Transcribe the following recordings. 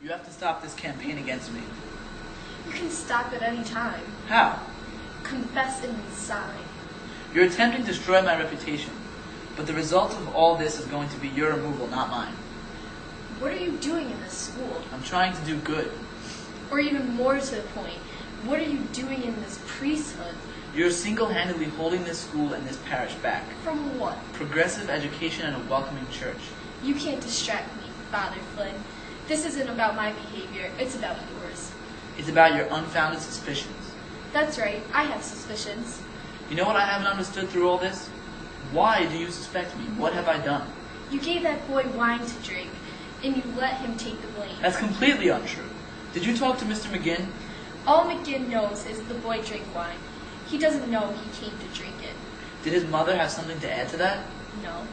You have to stop this campaign against me. You can stop at any time. How? Confess and resign. You're attempting to destroy my reputation, but the result of all this is going to be your removal, not mine. What are you doing in this school? I'm trying to do good. Or even more to the point, what are you doing in this priesthood? You're single-handedly holding this school and this parish back. From what? Progressive education and a welcoming church. You can't distract me, Father Flynn. This isn't about my behavior, it's about yours. It's about your unfounded suspicions. That's right, I have suspicions. You know what I haven't understood through all this? Why do you suspect me? What have I done? You gave that boy wine to drink, and you let him take the blame. That's completely untrue. Did you talk to Mr. McGinn? All McGinn knows is the boy drank wine. He doesn't know he came to drink it. Did his mother have something to add to that? No.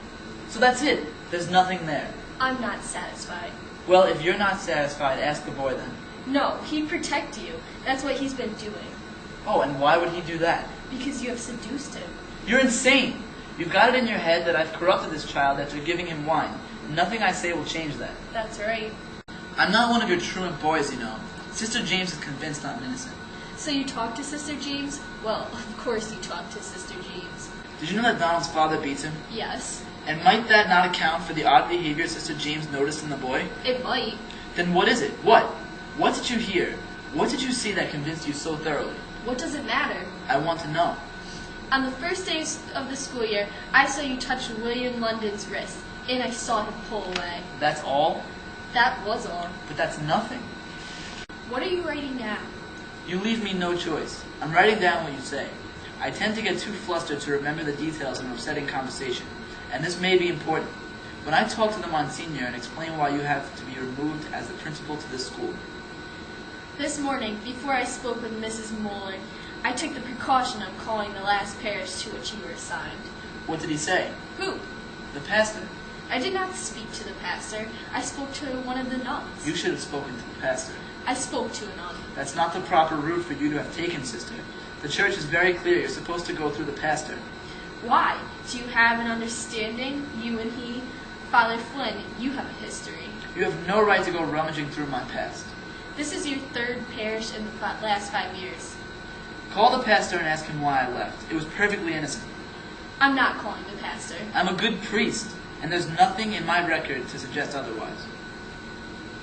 So that's it. There's nothing there. I'm not satisfied. Well, if you're not satisfied, ask the boy then. No, he'd protect you. That's what he's been doing. Oh, and why would he do that? Because you have seduced him. You're insane. You've got it in your head that I've corrupted this child after giving him wine. Nothing I say will change that. That's right. I'm not one of your truant boys, you know. Sister James is convinced I'm innocent. So you talked to Sister James? Well, of course you talked to Sister James. Did you know that Donald's father beats him? Yes. And might that not account for the odd behavior Sister James noticed in the boy? It might. Then what is it? What? What did you hear? What did you see that convinced you so thoroughly? What does it matter? I want to know. On the first day of the school year, I saw you touch William London's wrist, and I saw him pull away. That's all? That was all. But that's nothing. What are you writing now? You leave me no choice. I'm writing down what you say. I tend to get too flustered to remember the details of an upsetting conversation, and this may be important. When I talk to the Monsignor and explain why you have to be removed as the principal to this school. This morning, before I spoke with Mrs. Moeller, I took the precaution of calling the last parish to which you were assigned. What did he say? Who? The pastor. I did not speak to the pastor. I spoke to one of the nuns. You should have spoken to the pastor. I spoke to a nun. That's not the proper route for you to have taken, sister. The church is very clear. You're supposed to go through the pastor. Why? Do you have an understanding? You and he? Father Flynn, you have a history. You have no right to go rummaging through my past. This is your third parish in the last 5 years. Call the pastor and ask him why I left. It was perfectly innocent. I'm not calling the pastor. I'm a good priest, and there's nothing in my record to suggest otherwise.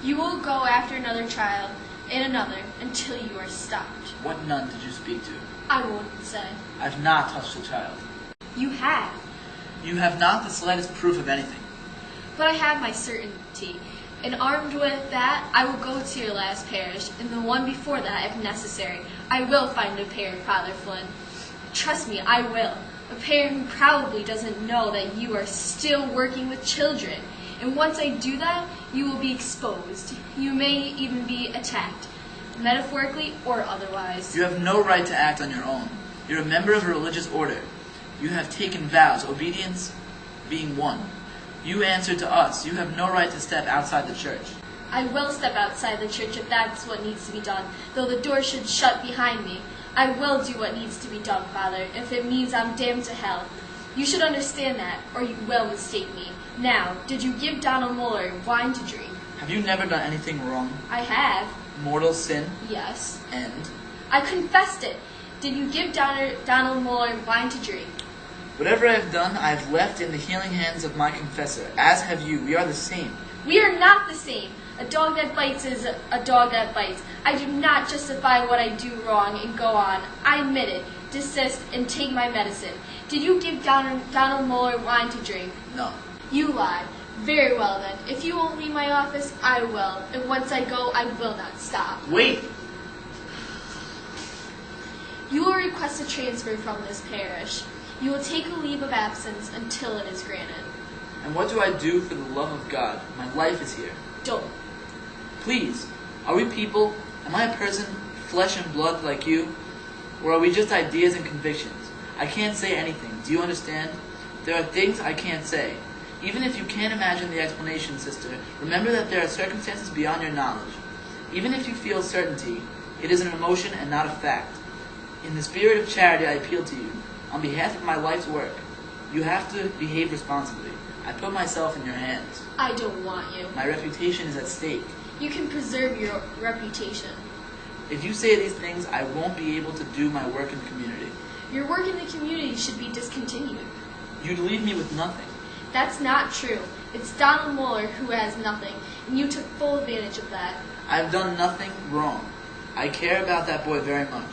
You will go after another child and another until you are stopped. What nun did you speak to? I wouldn't say. I've not touched a child. You have. You have not the slightest proof of anything. But I have my certainty. And armed with that, I will go to your last parish, and the one before that, if necessary. I will find a parent, Father Flynn. Trust me, I will. A parent who probably doesn't know that you are still working with children. And once I do that, you will be exposed. You may even be attacked, metaphorically or otherwise. You have no right to act on your own. You're a member of a religious order. You have taken vows, obedience being one. You answer to us. You have no right to step outside the church. I will step outside the church if that's what needs to be done, though the door should shut behind me. I will do what needs to be done, Father, if it means I'm damned to hell. You should understand that, or you will mistake me. Now, did you give Donald Muller wine to drink? Have you never done anything wrong? I have. Mortal sin? Yes. And? I confessed it. Did you give Donald Muller wine to drink? Whatever I have done, I have left in the healing hands of my confessor, as have you. We are the same. We are not the same. A dog that bites is a dog that bites. I do not justify what I do wrong and go on. I admit it, desist, and take my medicine. Did you give Donald Muller wine to drink? No. You lied. Very well then. If you won't leave my office, I will. And once I go, I will not stop. Wait! You will request a transfer from this parish. You will take a leave of absence until it is granted. And what do I do for the love of God? My life is here. Don't. Please, are we people? Am I a person, flesh and blood like you? Or are we just ideas and convictions? I can't say anything. Do you understand? There are things I can't say. Even if you can't imagine the explanation, sister, remember that there are circumstances beyond your knowledge. Even if you feel certainty, it is an emotion and not a fact. In the spirit of charity, I appeal to you. On behalf of my life's work, you have to behave responsibly. I put myself in your hands. I don't want you. My reputation is at stake. You can preserve your reputation. If you say these things, I won't be able to do my work in the community. Your work in the community should be discontinued. You'd leave me with nothing. That's not true. It's Donald Mueller who has nothing, and you took full advantage of that. I've done nothing wrong. I care about that boy very much.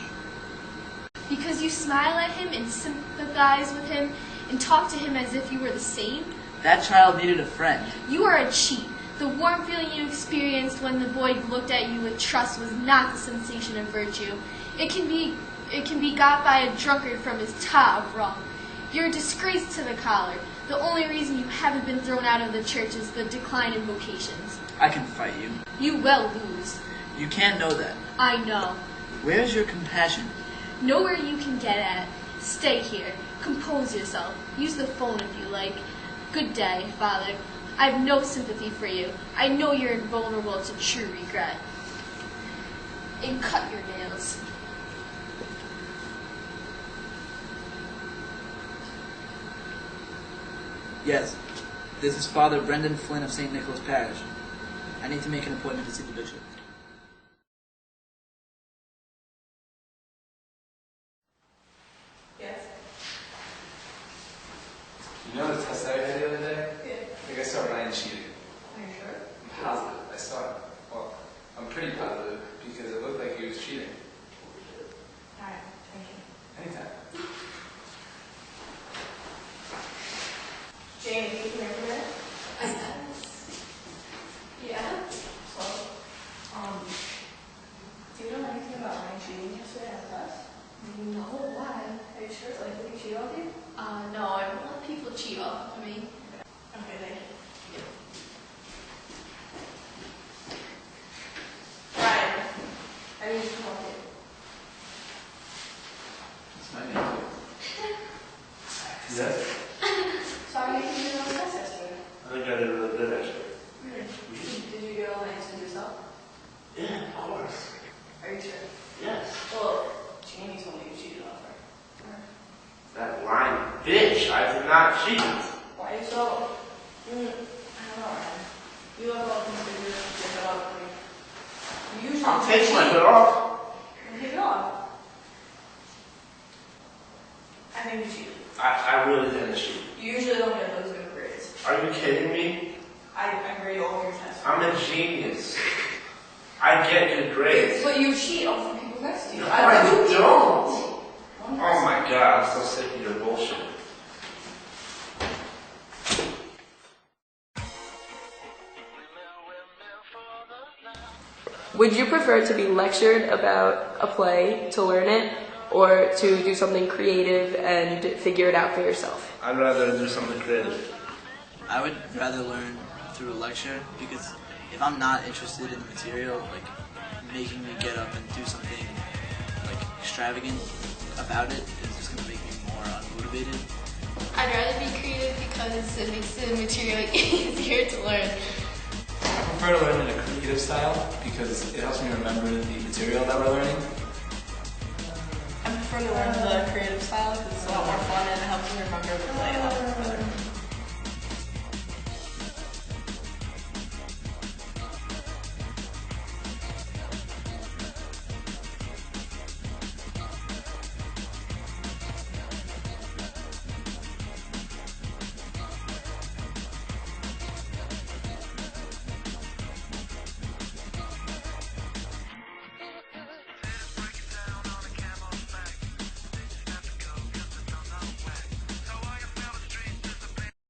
Because you smile at him and sympathize with him and talk to him as if you were the same? That child needed a friend. You are a cheat. The warm feeling you experienced when the boy looked at you with trust was not the sensation of virtue. It can be got by a drunkard from his ta of rum. You're a disgrace to the collar. The only reason you haven't been thrown out of the church is the decline in vocations. I can fight you. You will lose. You can't know that. I know. Where's your compassion? Nowhere you can get at. Stay here. Compose yourself. Use the phone if you like. Good day, Father. I have no sympathy for you. I know you're invulnerable to true regret. And cut your nails. Yes. This is Father Brendan Flynn of St. Nicholas Parish. I need to make an appointment to see the bishop. Yes. You know the test I did the other day? Yeah. I think I saw Ryan cheating. Are you sure? I'm positive. I saw it. Well, I'm pretty positive because it looked like he was cheating. Alright, thank you. Anytime. Jane, you can remember that? Yeah? So, do you know anything about Ryan cheating yesterday in class? No, why? Are you sure? Like, did he cheat on you? No, I don't let people cheat off of me. Okay, thank you. Ryan, I need you to come up here. That's my name. Yes? Sorry, you didn't know the test yesterday. I think I did really good, actually. Did you get all the answers yourself? Yeah, of course. Are you sure? Yes. Well, Jamie told me you cheated on her. That lying bitch. I did not cheat. Why are you so? I don't know, Ryan. You have all things to do to get off me. You usually I'll take my hood off. Take it off. I think you cheated. I really didn't cheat. You usually don't get those good grades. Are you kidding me? I grade all your tests. I'm a genius. I get good grades. But you cheat on the people next to you. No, I don't. Oh One my god, I'm so sick of your bullshit. Would you prefer to be lectured about a play to learn it, or to do something creative and figure it out for yourself? I'd rather do something creative. I would rather learn through a lecture because if I'm not interested in the material, like making me get up and do something like extravagant about it is just going to make me more unmotivated. I'd rather be creative because it makes the material easier to learn. I prefer to learn in a creative style because it helps me remember the material that we're learning. I prefer to learn the creative style because it's a lot more fun and it helps me remember the play a lot better.